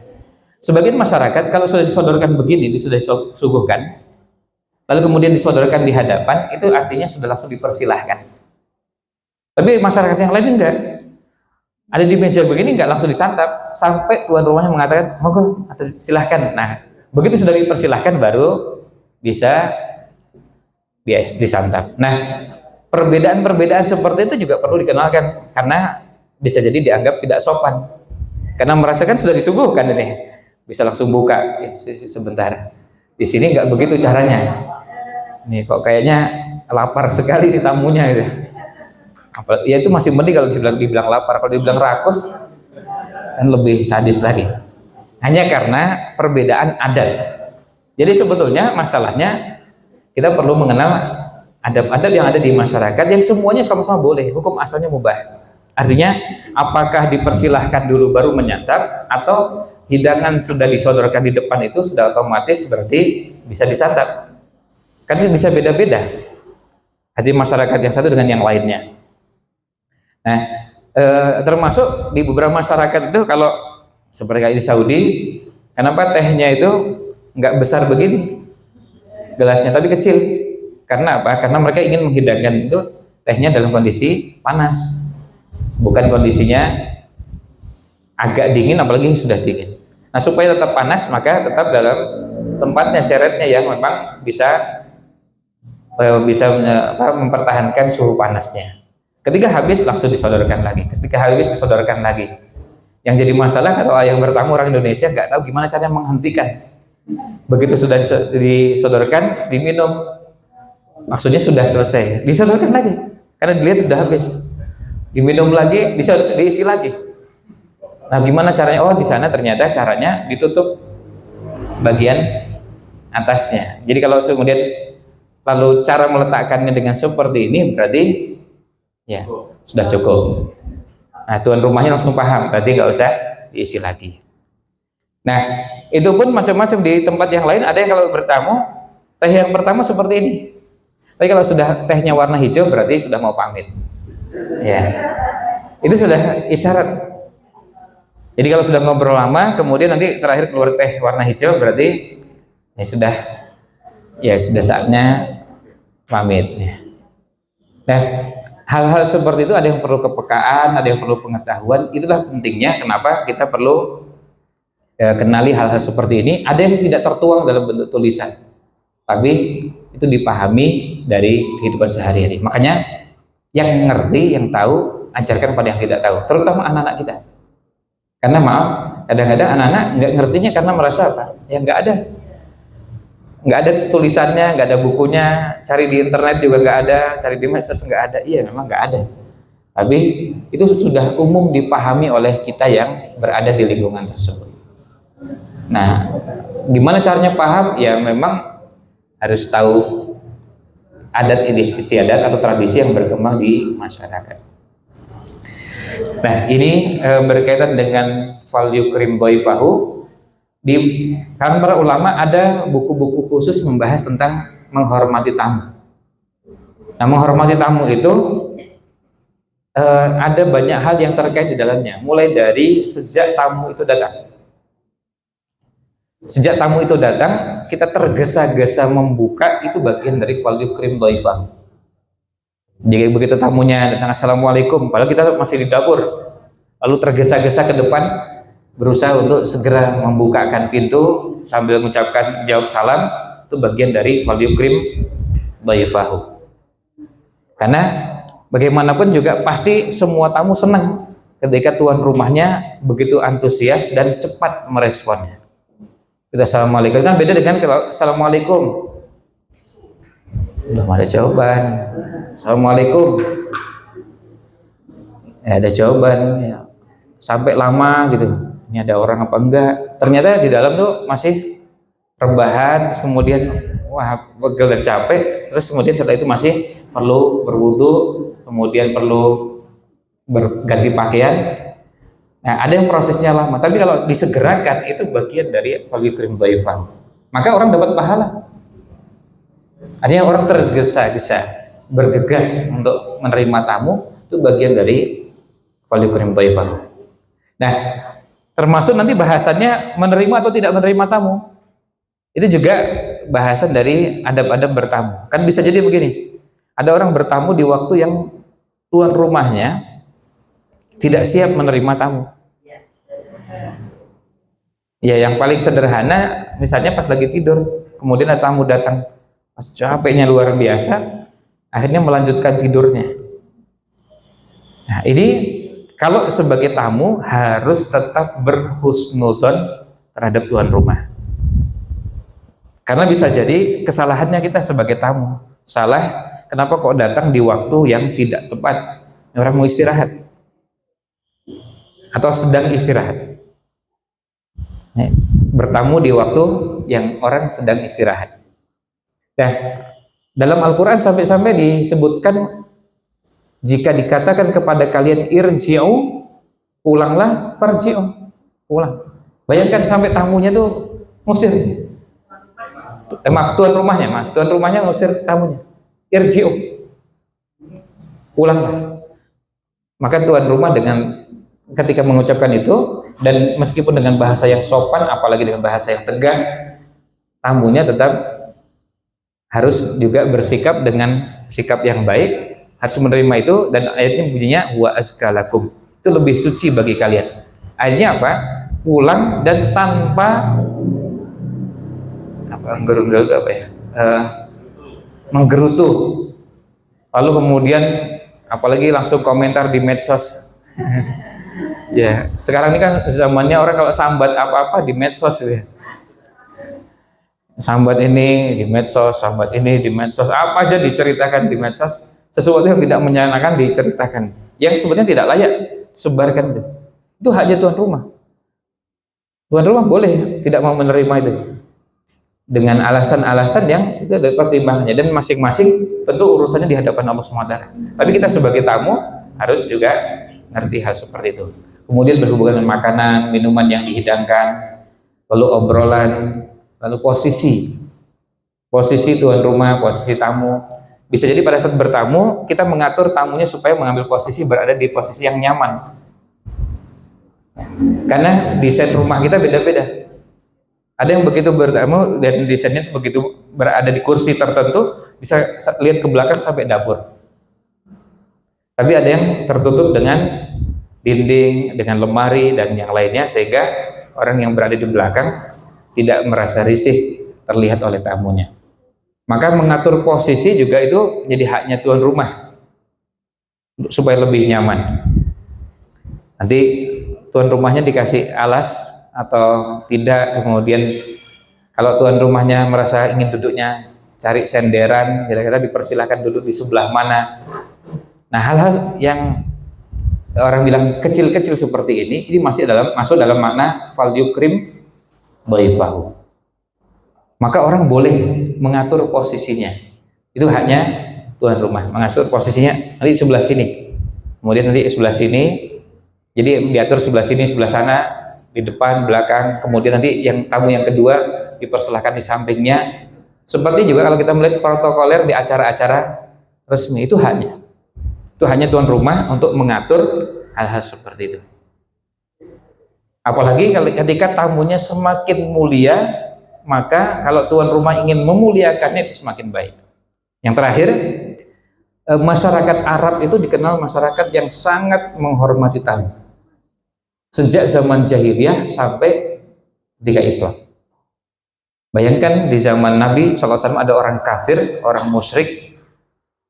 Sebagian masyarakat kalau sudah disodorkan begini, sudah disuguhkan, lalu kemudian disodorkan di hadapan, itu artinya sudah langsung dipersilahkan. Tapi masyarakat yang lain enggak. Ada di meja begini enggak langsung disantap, sampai tuan rumahnya mengatakan, monggo, atau silahkan. Nah, begitu sudah dipersilahkan baru bisa disantap. Nah, perbedaan-perbedaan seperti itu juga perlu dikenalkan, karena bisa jadi dianggap tidak sopan. Karena merasakan sudah disuguhkan ini, bisa langsung buka. Sebentar, di sini enggak begitu caranya. Nih kok kayaknya lapar sekali di tamunya itu. Ya itu masih mending kalau dibilang lapar, kalau dibilang rakus kan lebih sadis lagi. Hanya karena perbedaan adat. Jadi sebetulnya masalahnya kita perlu mengenal adab-adab yang ada di masyarakat yang semuanya sama-sama boleh, hukum asalnya mubah. Artinya apakah dipersilahkan dulu baru menyantap atau hidangan sudah disodorkan di depan itu sudah otomatis berarti bisa disantap. Kan ini bisa beda-beda hati masyarakat yang satu dengan yang lainnya. Nah, termasuk di beberapa masyarakat itu kalau seperti di Saudi, Kenapa tehnya itu nggak besar begini gelasnya, tapi kecil? Karena apa? Karena mereka ingin menghidangkan itu tehnya dalam kondisi panas, bukan kondisinya agak dingin, apalagi sudah dingin. Nah, supaya tetap panas, maka tetap dalam tempatnya, ceretnya yang memang bisa mempertahankan suhu panasnya. Ketika habis langsung disodorkan lagi. Ketika habis disodorkan lagi. Yang jadi masalah kalau yang bertamu orang Indonesia nggak tahu gimana caranya menghentikan. Begitu sudah disodorkan, diminum, maksudnya sudah selesai, disodorkan lagi karena dilihat sudah habis. Diminum lagi, diisi lagi. Nah, gimana caranya? Oh, di sana ternyata caranya ditutup bagian atasnya. Jadi kalau kemudian lalu cara meletakkannya dengan seperti ini, berarti ya sudah cukup. Nah, tuan rumahnya langsung paham, berarti nggak usah diisi lagi. Nah, itu pun macam-macam di tempat yang lain. Ada yang kalau bertamu, teh yang pertama seperti ini. Tapi kalau sudah tehnya warna hijau, berarti sudah mau pamit. Ya, itu sudah isyarat. Jadi kalau sudah ngobrol lama, kemudian nanti terakhir keluar teh warna hijau, berarti ya sudah saatnya pamit. Nah, hal-hal seperti itu ada yang perlu kepekaan, ada yang perlu pengetahuan. Itulah pentingnya kenapa kita perlu kenali hal-hal seperti ini. Ada yang tidak tertuang dalam bentuk tulisan, tapi itu dipahami dari kehidupan sehari-hari. Makanya yang ngerti, yang tahu, ajarkan pada yang tidak tahu, terutama anak-anak kita. Karena maaf, kadang-kadang anak-anak nggak ngertinya karena merasa apa? Ya nggak ada tulisannya, nggak ada bukunya, cari di internet juga nggak ada, cari di medsos nggak ada. Iya, memang nggak ada. Tapi itu sudah umum dipahami oleh kita yang berada di lingkungan tersebut. Nah, gimana caranya paham? Ya memang harus tahu adat istiadat atau tradisi yang berkembang di masyarakat. Nah, ini berkaitan dengan fal yukrim dhaifahu. Di kalangan para ulama ada buku-buku khusus membahas tentang menghormati tamu. Nah, menghormati tamu itu ada banyak hal yang terkait di dalamnya, mulai dari sejak tamu itu datang. Sejak tamu itu datang, kita tergesa-gesa membuka, itu bagian dari fal yukrim dhaifahu. Jadi begitu tamunya datang, assalamualaikum, padahal kita masih di dapur, lalu tergesa-gesa ke depan, berusaha untuk segera membukakan pintu sambil mengucapkan jawab salam, itu bagian dari fal yukrim dhaifahu. Karena bagaimanapun juga pasti semua tamu senang ketika tuan rumahnya begitu antusias dan cepat meresponnya. Kita assalamualaikum, kan beda dengan kalau assalamualaikum belum ada jawaban, assalamualaikum ya ada jawaban ya, sampai lama gitu, ini ada orang apa enggak, ternyata di dalam tuh masih rebahan, terus kemudian wah pegel dan capek, terus kemudian setelah itu masih perlu berwudu, kemudian perlu berganti pakaian. Nah, ada yang prosesnya lama, tapi kalau disegerakan itu bagian dari fal yukrim dhaifahu, maka orang dapat pahala. Artinya orang tergesa-gesa bergegas untuk menerima tamu, itu bagian dari fal yukrim dhaifahu. Nah, termasuk nanti bahasannya menerima atau tidak menerima tamu, itu juga bahasan dari adab-adab bertamu. Kan bisa jadi begini, ada orang bertamu di waktu yang tuan rumahnya tidak siap menerima tamu. Ya, yang paling sederhana, misalnya pas lagi tidur, kemudian ada tamu datang, pas capeknya luar biasa, akhirnya melanjutkan tidurnya. Nah, ini kalau sebagai tamu harus tetap berhusnudzon terhadap tuan rumah. Karena bisa jadi kesalahannya kita sebagai tamu. Salah, kenapa kok datang di waktu yang tidak tepat? Orang mau istirahat atau sedang istirahat. Bertamu di waktu yang orang sedang istirahat. Nah, dalam Al-Quran sampai-sampai disebutkan, jika dikatakan kepada kalian irji'u, pulanglah, farji'u, pulang. Bayangkan sampai tamunya tuh ngusir. Tuan rumahnya ngusir tamunya. Irji'u, pulanglah. Maka tuan rumah dengan ketika mengucapkan itu, dan meskipun dengan bahasa yang sopan, apalagi dengan bahasa yang tegas, tamunya tetap harus juga bersikap dengan sikap yang baik, harus menerima itu. Dan ayatnya bunyinya wa azkalakum, itu lebih suci bagi kalian. Ayatnya apa? Pulang dan tanpa gerundel itu apa ya? Menggerutu. Lalu kemudian apalagi langsung komentar di medsos. Ya, sekarang ini kan zamannya orang kalau sambat apa-apa di medsos ya. Sambat ini di medsos, sambat ini di medsos, apa aja diceritakan di medsos, sesuatu yang tidak menyenangkan diceritakan, yang sebenarnya tidak layak sebarkan itu. Itu haknya tuan rumah. Tuan rumah boleh tidak mau menerima itu dengan alasan-alasan yang itu ada pertimbangannya, dan masing-masing tentu urusannya di hadapan Allah SWT. Tapi kita sebagai tamu harus juga ngerti hal seperti itu. Kemudian berhubungan dengan makanan, minuman yang dihidangkan, lalu obrolan, lalu posisi tuan rumah, posisi tamu. Bisa jadi pada saat bertamu kita mengatur tamunya supaya mengambil posisi, berada di posisi yang nyaman. Karena desain rumah kita beda-beda. Ada yang begitu bertamu dan desainnya begitu berada di kursi tertentu, bisa lihat ke belakang sampai dapur. Tapi ada yang tertutup dengan dinding, dengan lemari dan yang lainnya, sehingga orang yang berada di belakang tidak merasa risih terlihat oleh tamunya. Maka mengatur posisi juga itu jadi haknya tuan rumah supaya lebih nyaman. Nanti tuan rumahnya dikasih alas atau tidak, kemudian kalau tuan rumahnya merasa ingin duduknya cari senderan, kira-kira dipersilahkan duduk di sebelah mana. Nah, hal-hal yang orang bilang kecil-kecil seperti ini masuk dalam makna fal yukrim dhaifahu. Maka orang boleh mengatur posisinya. Itu haknya tuan rumah, mengatur posisinya nanti sebelah sini, kemudian nanti sebelah sini, jadi diatur sebelah sini, sebelah sana, di depan, belakang, kemudian nanti yang tamu yang kedua dipersilahkan di sampingnya. Seperti juga kalau kita melihat protokoler di acara-acara resmi, itu hanya tuan rumah untuk mengatur hal-hal seperti itu. Apalagi ketika tamunya semakin mulia, maka kalau tuan rumah ingin memuliakannya itu semakin baik. Yang terakhir, masyarakat Arab itu dikenal masyarakat yang sangat menghormati tamu. Sejak zaman jahiliyah sampai ketika Islam. Bayangkan di zaman Nabi SAW ada orang kafir, orang musyrik,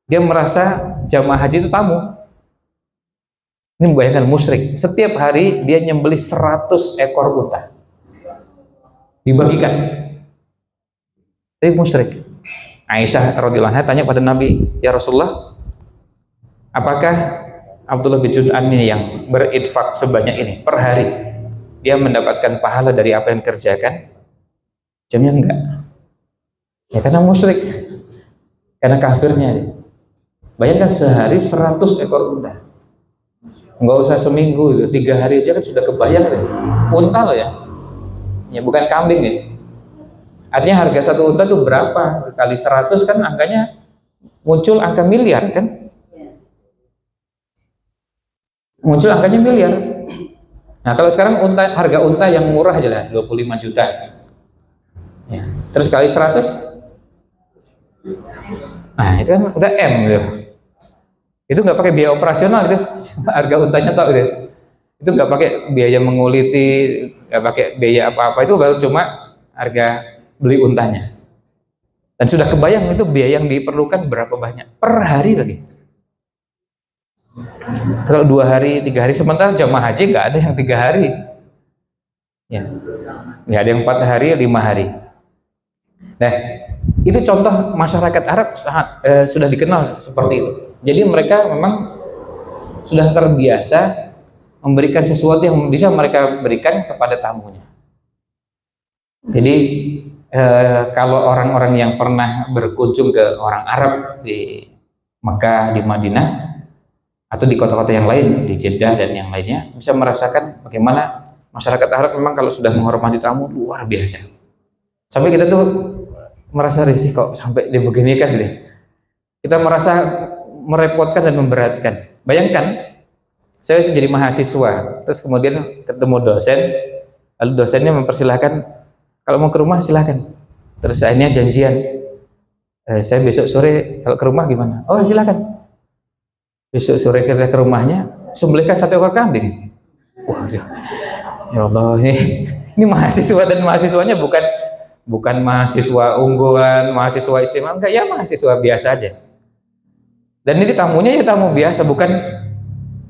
dia merasa jamaah haji itu tamu. Ini bayangkan musyrik, setiap hari dia nyembelih 100 ekor unta, dibagikan. Tapi musyrik. Aisyah radhiyallahu anha tanya pada Nabi, ya Rasulullah, apakah Abdullah bin Jud'an ini yang berinfak sebanyak ini per hari, dia mendapatkan pahala dari apa yang kerjakan? Jamnya enggak. Ya karena musyrik, karena kafirnya. Bayangkan sehari 100 ekor unta. Enggak usah seminggu, 3 hari aja kan sudah kebayang deh. Unta loh ya. Ya bukan kambing ya. Artinya harga satu unta itu berapa? Kali 100 kan angkanya muncul angka miliar kan? Muncul angkanya miliar. Nah kalau sekarang harga unta yang murah aja lah 25 juta. Ya. Terus kali 100, nah itu kan udah M gitu. Itu nggak pakai biaya operasional gitu, harga untanya tok gitu. Itu nggak pakai biaya menguliti, nggak pakai biaya apa-apa, itu baru cuma harga beli untanya. Dan sudah kebayang itu biaya yang diperlukan berapa banyak per hari lagi. Kalau 2 hari, 3 hari, sementara jamaah haji nggak ada yang 3 hari, ya, nggak ada yang 4 hari, 5 hari. Nah, itu contoh masyarakat Arab sudah dikenal seperti itu. Jadi mereka memang sudah terbiasa memberikan sesuatu yang bisa mereka berikan kepada tamunya. Jadi kalau orang-orang yang pernah berkunjung ke orang Arab di Mekah, di Madinah, atau di kota-kota yang lain, di Jeddah dan yang lainnya, bisa merasakan bagaimana masyarakat Arab memang kalau sudah menghormati tamu luar biasa. Sampai kita tuh merasa risih kok sampai dibeginikan gitu. Kita merasa merepotkan dan memberatkan. Bayangkan Saya jadi mahasiswa, terus kemudian ketemu dosen, lalu dosennya mempersilahkan kalau mau ke rumah silahkan. Terus akhirnya janjian, saya besok sore kalau ke rumah gimana? Oh silahkan. Besok sore kita ke rumahnya, sembelihkan 1 ekor kambing. Wah, ya Allah, ini mahasiswa dan mahasiswanya bukan mahasiswa unggulan, mahasiswa istimewa, enggak, ya mahasiswa biasa aja. Dan ini tamunya ya tamu biasa, bukan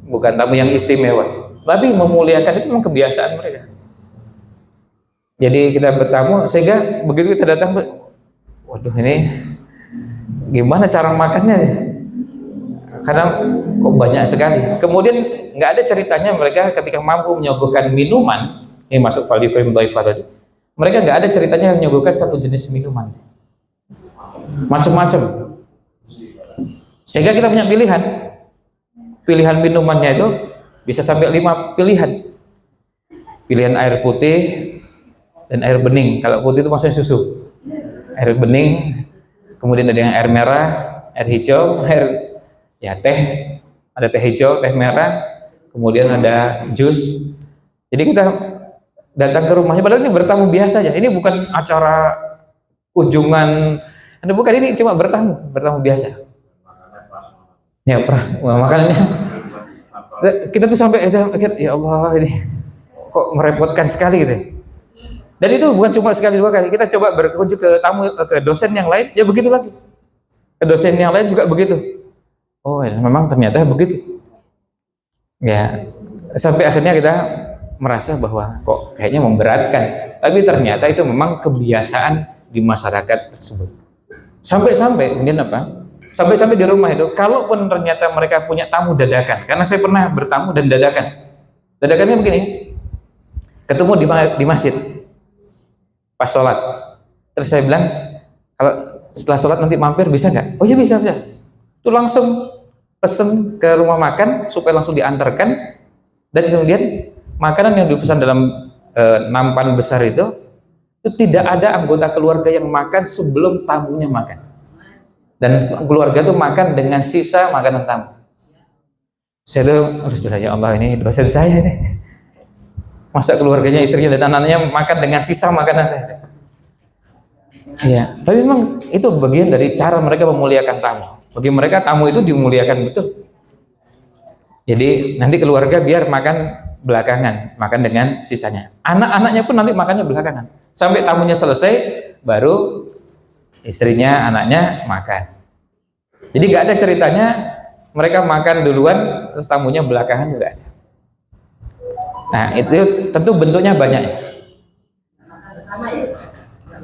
tamu yang istimewa, tapi memuliakan itu memang kebiasaan mereka. Jadi kita bertamu sehingga begitu kita datang tuh, waduh ini gimana cara makannya nih? Karena kok banyak sekali. Kemudian nggak ada ceritanya mereka ketika mampu menyuguhkan minuman, ini masuk fal yukrim dhaifah tadi. Mereka nggak ada ceritanya menyuguhkan satu jenis minuman, macam-macam. Sehingga kita punya pilihan minumannya itu bisa sampai 5 pilihan. Pilihan air putih dan air bening. Kalau putih itu maksudnya susu. Air bening, kemudian ada yang air merah, air hijau, teh. Ada teh hijau, teh merah, kemudian ada jus. Jadi kita datang ke rumahnya, padahal ini bertamu biasa aja. Ini bukan acara kunjungan, bukan, ini cuma bertamu biasa. Ya, makanannya kita tuh sampai ya Allah, ini kok merepotkan sekali gitu. Dan itu bukan cuma sekali 2 kali. Kita coba berkunjung ke dosen yang lain, ya begitu lagi. Ke dosen yang lain juga begitu. Oh, ya, memang ternyata begitu. Ya, sampai akhirnya kita merasa bahwa kok kayaknya memberatkan. Tapi ternyata itu memang kebiasaan di masyarakat tersebut. Sampai kemudian apa? Sampai di rumah itu, kalaupun ternyata mereka punya tamu dadakan, karena saya pernah bertamu dan dadakan. Dadakannya begini, ketemu di masjid pas sholat. Terus saya bilang, kalau setelah sholat nanti mampir bisa nggak? Oh ya bisa. Itu langsung pesen ke rumah makan supaya langsung diantarkan, dan kemudian makanan yang dipesan dalam nampan besar itu tidak ada anggota keluarga yang makan sebelum tamunya makan. Dan keluarga itu makan dengan sisa makanan tamu. Saya tuh harus bilang, ya Allah, ini dosen saya nih. Masa keluarganya, istrinya dan anaknya makan dengan sisa makanan saya. Ya, tapi memang itu bagian dari cara mereka memuliakan tamu. Bagi mereka tamu itu dimuliakan betul. Jadi nanti keluarga biar makan belakangan, makan dengan sisanya. Anak-anaknya pun nanti makannya belakangan. Sampai tamunya selesai, baru istrinya, anaknya makan. Jadi nggak ada ceritanya mereka makan duluan terus tamunya belakangan, juga ada. Nah itu tentu bentuknya banyak.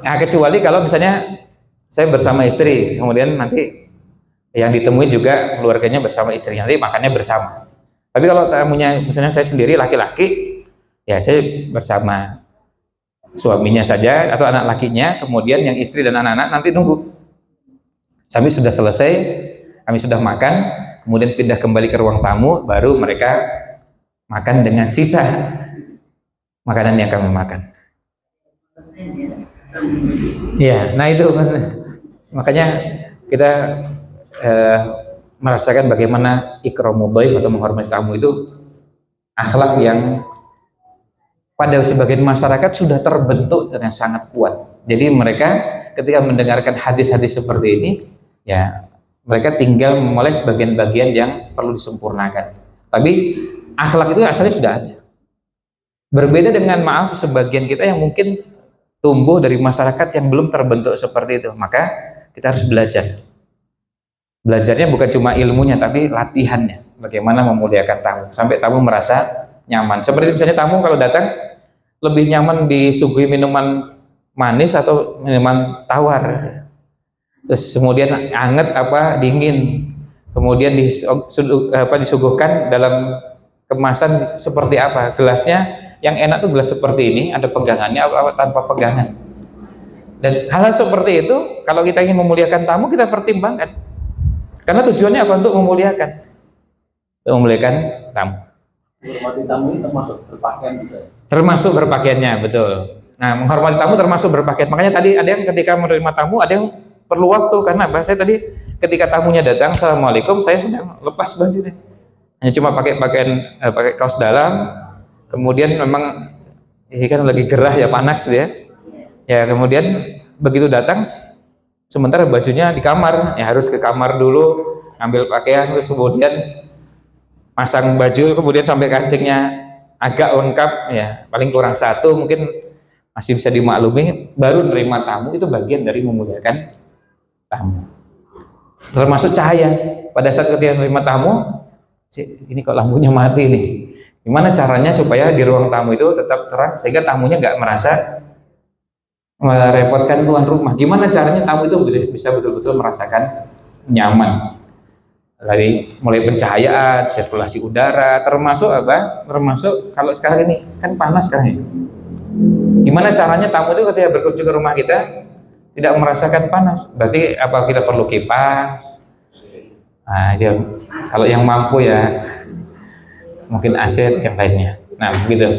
Nah kecuali kalau misalnya saya bersama istri, kemudian nanti yang ditemui juga keluarganya bersama istri, nanti makannya bersama. Tapi kalau tamunya misalnya saya sendiri laki-laki, ya saya bersama suaminya saja atau anak lakinya, kemudian yang istri dan anak-anak nanti nunggu sampai sudah selesai, kami sudah makan, kemudian pindah kembali ke ruang tamu, baru mereka makan dengan sisa makanan yang kami makan. Ya, nah itu makanya kita merasakan bagaimana ikramu dhaif atau menghormati tamu itu akhlak yang pada sebagian masyarakat sudah terbentuk dengan sangat kuat. Jadi mereka ketika mendengarkan hadis-hadis seperti ini, ya mereka tinggal memulai sebagian bagian yang perlu disempurnakan. Tapi akhlak itu asalnya sudah ada. Berbeda dengan sebagian kita yang mungkin tumbuh dari masyarakat yang belum terbentuk seperti itu. Maka kita harus belajar. Belajarnya bukan cuma ilmunya, tapi latihannya. Bagaimana memuliakan tamu sampai tamu merasa nyaman. Seperti misalnya tamu kalau datang lebih nyaman disuguhi minuman manis atau minuman tawar. Terus kemudian anget apa dingin. Kemudian disuguhkan dalam kemasan seperti apa? Gelasnya yang enak tuh gelas seperti ini, ada pegangannya apa tanpa pegangan. Dan hal seperti itu kalau kita ingin memuliakan tamu, kita pertimbangkan. Karena tujuannya apa? Untuk memuliakan. Untuk memuliakan tamu. Menghormati tamu ini termasuk berpakaian juga. Termasuk berpakaiannya, betul. Nah, menghormati tamu termasuk berpakaian. Makanya tadi ada yang ketika menerima tamu ada yang perlu waktu, karena apa? Saya tadi ketika tamunya datang, assalamualaikum, saya sedang lepas baju deh. Nah, hanya cuma pakai pakai kaos dalam, kemudian memang ini kan lagi gerah ya, panas ya. Ya kemudian begitu datang, sementara bajunya di kamar, ya harus ke kamar dulu ambil pakaian, terus kemudian masang baju, kemudian sampai kancingnya agak lengkap ya, paling kurang satu mungkin masih bisa dimaklumi, baru nerima tamu. Itu bagian dari memuliakan tamu. Termasuk cahaya. Pada saat ketika menerima tamu, ini kok lampunya mati nih, gimana caranya supaya di ruang tamu itu tetap terang sehingga tamunya nggak merasa merepotkan tuan rumah. Gimana caranya tamu itu bisa betul-betul merasakan nyaman, dari mulai pencahayaan, sirkulasi udara, termasuk apa, termasuk kalau sekarang ini kan panas sekarang ya. Gimana caranya tamu itu ketika berkunjung ke rumah kita tidak merasakan panas? Berarti apa, kita perlu kipas. Nah, ya, kalau yang mampu ya mungkin AC yang lainnya. Nah, begitu.